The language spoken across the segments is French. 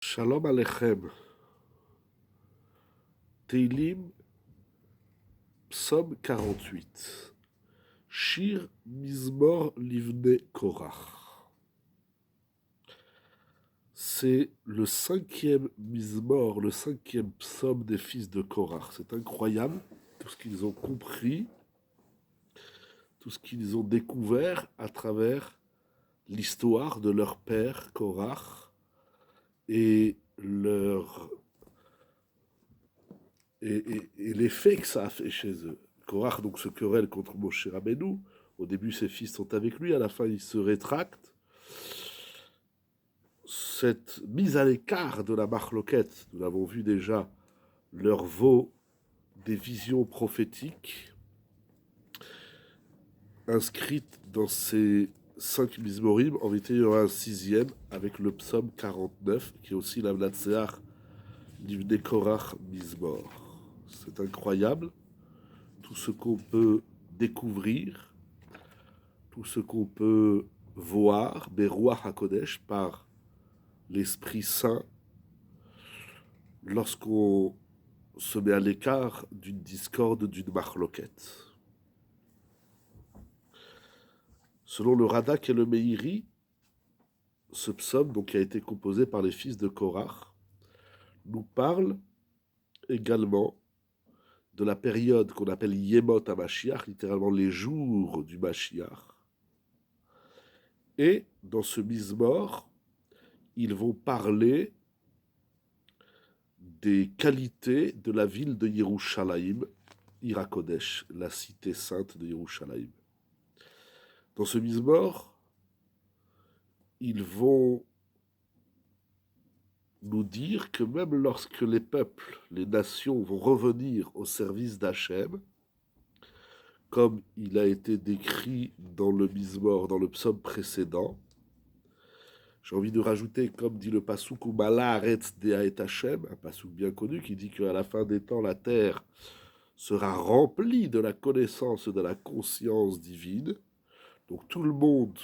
Shalom Alechem. Teilim, Psaume 48. Shir Mizmor Livne Korach. C'est le cinquième Mizmor, le cinquième psaume des fils de Korach. C'est incroyable, tout ce qu'ils ont compris, tout ce qu'ils ont découvert à travers l'histoire de leur père Korach et et l'effet que ça a fait chez eux. Korach donc se querelle contre Moshe Rabbeinu. Au début, ses fils sont avec lui, à la fin, il se rétracte. Cette mise à l'écart de la marloquette, nous l'avons vu déjà, leur vaut des visions prophétiques inscrites dans ces 5 Mizmorim. En vérité, il y aura un sixième avec le psaume 49, qui est aussi la Mnatseach Livne Korach Mizmor. C'est incroyable, tout ce qu'on peut découvrir, tout ce qu'on peut voir, Beruach HaKodesh, par l'Esprit Saint, lorsqu'on se met à l'écart d'une discorde, d'une marloquette. Selon le Radak et le Meiri, ce psaume, donc, qui a été composé par les fils de Korach, nous parle également de la période qu'on appelle Yemot HaMashiach, littéralement les jours du Mashiach. Et dans ce Mizmor, ils vont parler des qualités de la ville de Yerushalayim, Irakodesh, la cité sainte de Yerushalayim. Dans ce Mizmor, ils vont nous dire que même lorsque les peuples, les nations vont revenir au service d'Hachem, comme il a été décrit dans le Mizmor, dans le psaume précédent, j'ai envie de rajouter, comme dit le Passouk, Umala Aretz Dea et Hachem, un Passouk bien connu qui dit qu'à la fin des temps, la terre sera remplie de la connaissance, de la conscience divine. Donc tout le monde,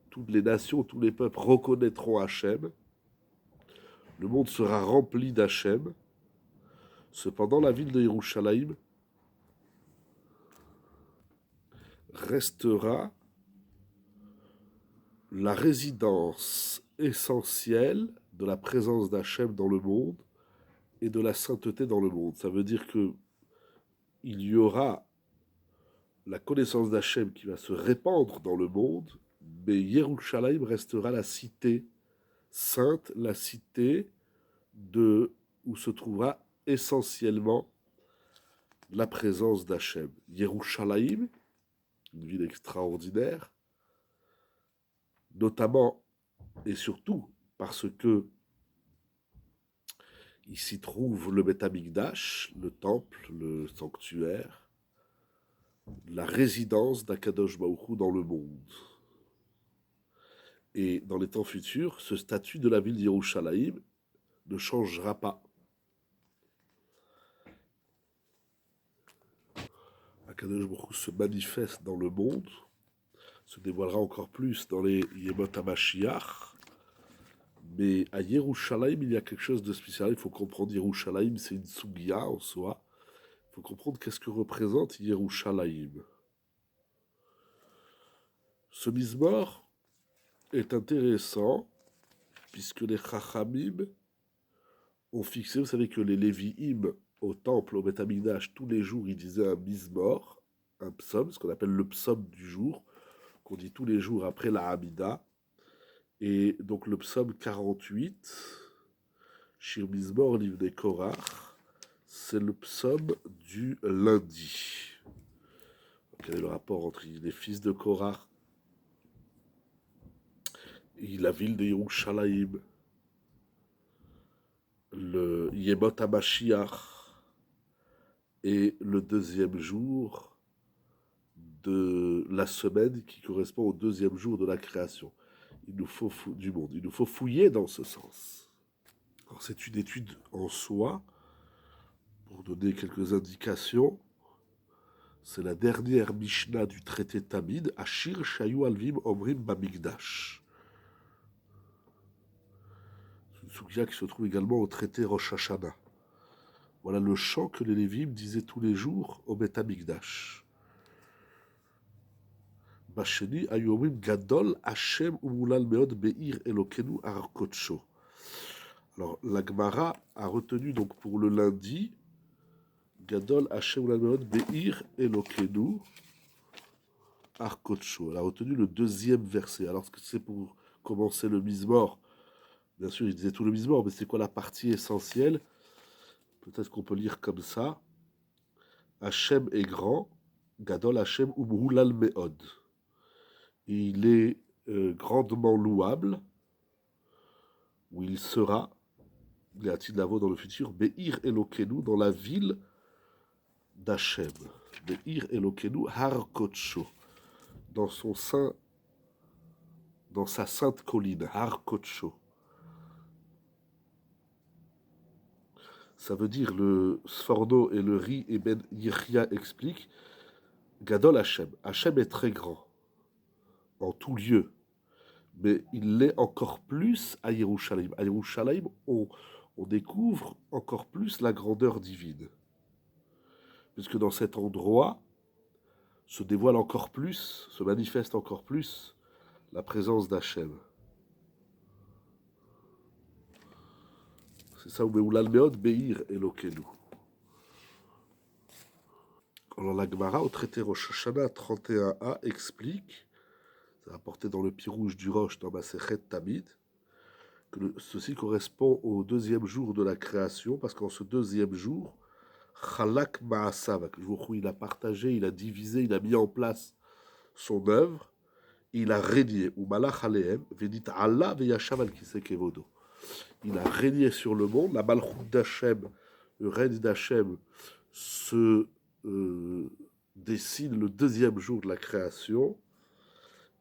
toutes les nations, tous les peuples reconnaîtront Hachem. Le monde sera rempli d'Hachem. Cependant, la ville de Yerushalayim restera la résidence essentielle de la présence d'Hachem dans le monde et de la sainteté dans le monde. Ça veut dire que il y aura la connaissance d'Hachem qui va se répandre dans le monde, mais Yerushalayim restera la cité sainte, la cité où se trouvera essentiellement la présence d'Hachem. Yerushalayim, une ville extraordinaire, notamment et surtout parce que il s'y trouve le Beth Amikdash, le temple, le sanctuaire, la résidence d'Akadosh Baruch Hu dans le monde. Et dans les temps futurs, ce statut de la ville d'Yerushalayim ne changera pas. Akadosh Baruch Hu se manifeste dans le monde, se dévoilera encore plus dans les Yemot HaMashiach, mais à Yerushalayim, il y a quelque chose de spécial. Il faut comprendre, Yerushalayim, c'est une sugia en soi. Il faut comprendre qu'est-ce que représente Yerushalayim. Ce Mizmor est intéressant, puisque les Chachamim ont fixé, vous savez que les Lévi'im, au temple, au Beth Amikdash, tous les jours, ils disaient un Mizmor, un psaume, ce qu'on appelle le psaume du jour, qu'on dit tous les jours après la Hamida. Et donc le psaume 48, Shir Mizmor Livne Korach, c'est le psaume du lundi. Quel est le rapport entre les fils de Korach et la ville de Yerushalayim, le Yemot HaMashiach et le deuxième jour de la semaine qui correspond au deuxième jour de la création du monde. Il nous faut fouiller dans ce sens. Alors c'est une étude en soi. Pour donner quelques indications, c'est la dernière Mishnah du traité Tamid, Ashir Shayu Alvim Omrim Bamikdash. Sugya qui se trouve également au traité Rosh Hashanah. Voilà le chant que les Lévim disaient tous les jours au Beth Amikdash. Basheni ayomim gadol Hashem umulal meod be'ir elokenu ar kodsho. Alors la Gemara a retenu donc pour le lundi gadol Hashem umulal meod be'ir elokenu ar kodsho. Elle a retenu le deuxième verset. Alors c'est pour commencer le Mizmor. Bien sûr, il disait tout le Mizmor, mais c'est quoi la partie essentielle? Peut-être qu'on peut lire comme ça. Hachem est grand, Gadol Hachem Umrulal Meod. Il est grandement louable, où il sera, il a Lavo dans le futur, Be'ir Elokenu, dans la ville d'Hachem. Be'ir Elokenu Har Kodsho, dans son sein, dans sa sainte colline, Har Kodsho. Ça veut dire, le Sforno et le Ri et Ben Yirchia expliquent, Gadol Hachem. Hachem est très grand, en tout lieu. Mais il l'est encore plus à Yerushalayim. À Yerushalayim, on découvre encore plus la grandeur divine. Puisque dans cet endroit se dévoile encore plus, se manifeste encore plus la présence d'Hachem. C'est ça, Meulal Meod Beir Elokenu. Alors la Gemara, au traité Rosh Hashanah 31a, explique, c'est rapporté dans le Pirouge du Roche, dans Masechet Tamid, que ceci correspond au deuxième jour de la création, parce qu'en ce deuxième jour, Chalak Ma'asav, il a partagé, il a divisé, il a mis en place son œuvre, il a régné, ou Malach Aleem, Vedit Allah Veyashav al Kisekevodo. Il a régné sur le monde, la Malchut d'Hachem, le règne d'Hachem se dessine le deuxième jour de la création,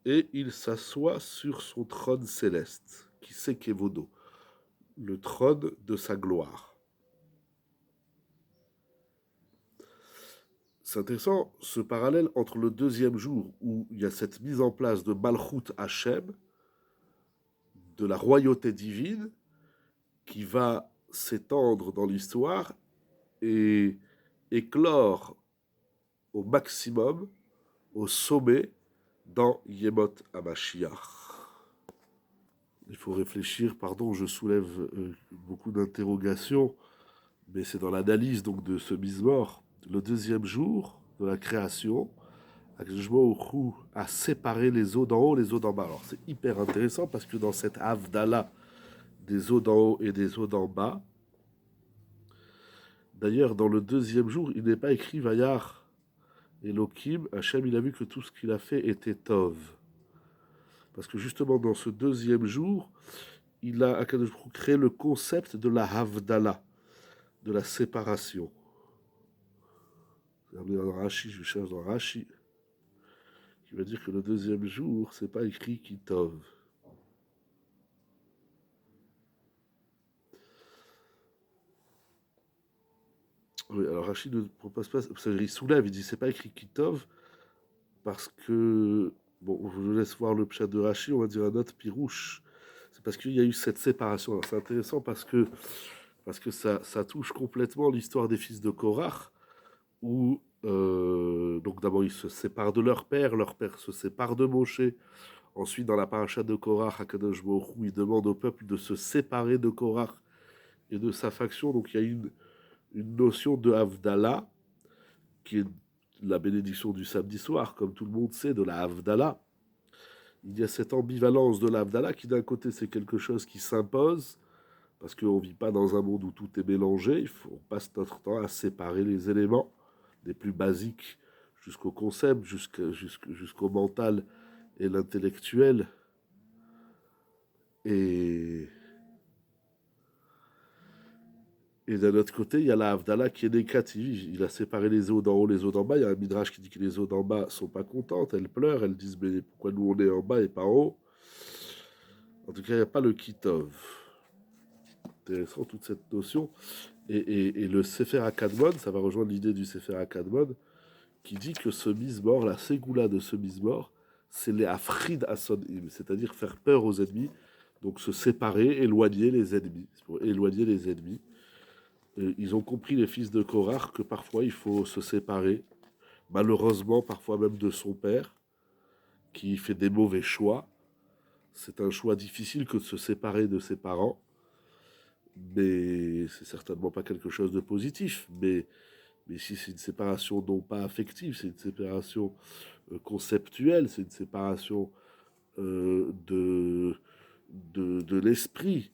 et il s'assoit sur son trône céleste, Kisekevodo, le trône de sa gloire. C'est intéressant ce parallèle entre le deuxième jour où il y a cette mise en place de Malchut Hachem, de la royauté divine, qui va s'étendre dans l'histoire et éclore au maximum, au sommet, dans Yemot HaMashiach. Il faut réfléchir, pardon, je soulève beaucoup d'interrogations, mais c'est dans l'analyse donc de ce Mizmor, le deuxième jour de la création, Akadosh Baruch Hu a séparé les eaux d'en haut, les eaux d'en bas. Alors c'est hyper intéressant parce que dans cette Havdalah des eaux d'en haut et des eaux d'en bas, d'ailleurs dans le deuxième jour, il n'est pas écrit Vayar Elohim, Hachem, il a vu que tout ce qu'il a fait était Tov. Parce que justement dans ce deuxième jour, il a Akadosh Baruch Hu créé le concept de la Havdalah, de la séparation. Dans Rashi, je cherche dans Rashi, qui va dire que le deuxième jour, c'est pas écrit Kitov. Oui, alors Rashi ne propose pas, il soulève, il dit c'est pas écrit Kitov, parce que, bon, je vous laisse voir le pshat de Rashi, on va dire un autre pirouche. C'est parce qu'il y a eu cette séparation. Alors c'est intéressant parce que ça touche complètement l'histoire des fils de Korach, où donc d'abord ils se séparent de leur père se sépare de Moshe. Ensuite, dans la paracha de Korach, Akadosh Baruch Hu, il demande au peuple de se séparer de Korach et de sa faction. Donc il y a une notion de Havdalah, qui est la bénédiction du samedi soir, comme tout le monde sait, de la Havdalah. Il y a cette ambivalence de la Havdalah qui, d'un côté, c'est quelque chose qui s'impose, parce qu'on ne vit pas dans un monde où tout est mélangé. On passe notre temps à séparer les éléments, des plus basiques jusqu'au concept, jusqu'au mental et l'intellectuel. Et d'un autre côté, il y a la Havdalah qui est négative. Il a séparé les eaux d'en haut, les eaux d'en bas. Il y a un midrash qui dit que les eaux d'en bas sont pas contentes, elles pleurent, elles disent mais pourquoi nous on est en bas et pas en haut? En tout cas, il n'y a pas le kitov. Intéressant toute cette notion. Et le Sefer HaKadmon, ça va rejoindre l'idée du Sefer HaKadmon, qui dit que ce Mizmor, la Ségoula de ce Mizmor, c'est les Afrid Asonim, c'est-à-dire faire peur aux ennemis, Donc se séparer, éloigner les ennemis. C'est pour éloigner les ennemis. Ils ont compris, les fils de Korach, que parfois il faut se séparer, malheureusement parfois même de son père, qui fait des mauvais choix. C'est un choix difficile que de se séparer de ses parents, mais c'est certainement pas quelque chose de positif. Mais si c'est une séparation non pas affective, c'est une séparation conceptuelle, c'est une séparation de l'esprit,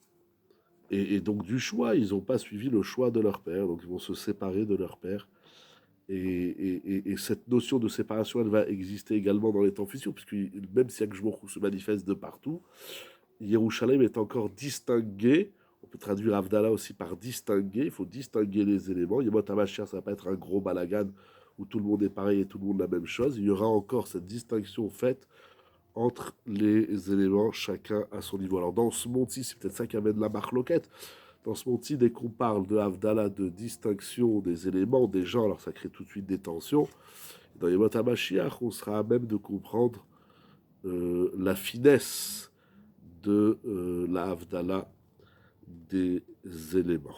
et donc du choix. Ils n'ont pas suivi le choix de leur père, donc ils vont se séparer de leur père. Et cette notion de séparation, elle va exister également dans les temps futurs, puisque même si Akjmourou se manifeste de partout, Yerushalayim est encore distingué. On peut traduire Avdallah aussi par distinguer. Il faut distinguer les éléments. Yemot HaMashiach, ça va pas être un gros balagan où tout le monde est pareil et tout le monde la même chose. Il y aura encore cette distinction faite entre les éléments, chacun à son niveau. Alors dans ce monde-ci, c'est peut-être ça qui amène la marloquette. Dans ce monde-ci, dès qu'on parle de Havdalah, de distinction des éléments, des gens, alors ça crée tout de suite des tensions. Dans Yemot HaMashiach, on sera à même de comprendre la finesse de la Havdalah des éléments.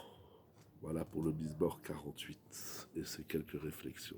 Voilà pour le Mizmor 48 et ces quelques réflexions.